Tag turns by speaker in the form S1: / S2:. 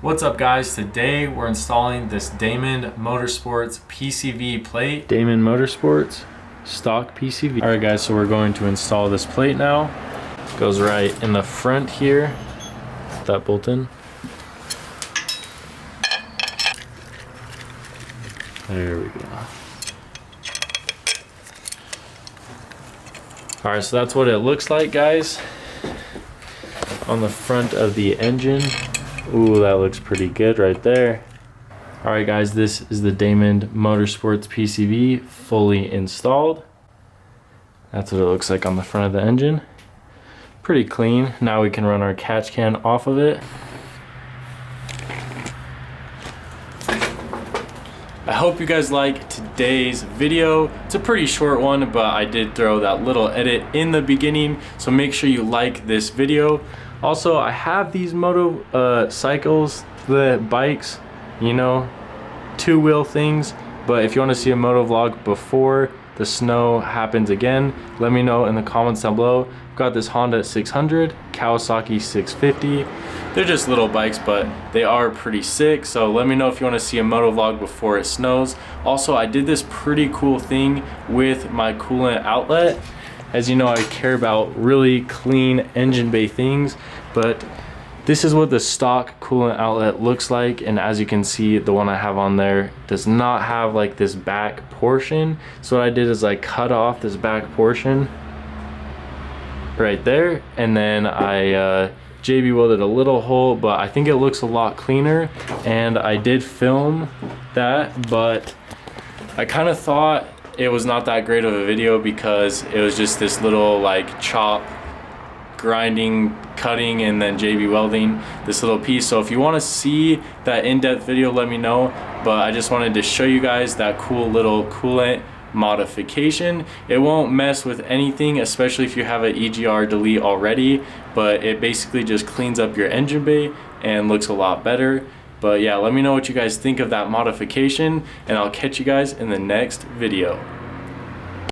S1: What's up guys, today we're installing this Damon Motorsports PCV plate. Damon Motorsports stock PCV. Alright guys, so we're going to install this plate now. It goes right in the front here. That bolt in. There we go. Alright, so that's what it looks like guys. On the front of the engine. Ooh, that looks pretty good right there. Alright guys, this is the Damon Motorsports PCV fully installed. That's what it looks like on the front of the engine. Pretty clean. Now we can run our catch can off of it. I hope you guys like today's video. It's a pretty short one, but I did throw that little edit in the beginning, so make sure you like this video. Also, I have these cycles, the bikes, you know, two-wheel things, but if you want to see a moto vlog before the snow happens again, let me know in the comments down below. I've got this Honda 600, Kawasaki 650. They're just little bikes, but they are pretty sick, so let me know if you want to see a moto vlog before it snows. Also, I did this pretty cool thing with my coolant outlet. As you know, I care about really clean engine bay things, but this is what the stock coolant outlet looks like, and as you can see, the one I have on there does not have like this back portion. So what I did is I cut off this back portion right there, and then I JB welded a little hole, but I think it looks a lot cleaner. And I did film that, but I kind of thought it was not that great of a video because it was just this little like chop, grinding, cutting, and then JB welding this little piece. So if you want to see that in-depth video, let me know, but I just wanted to show you guys that cool little coolant modification. It won't mess with anything, especially if you have an EGR delete already, but it basically just cleans up your engine bay and looks a lot better. But yeah, let me know what you guys think of that modification, and I'll catch you guys in the next video.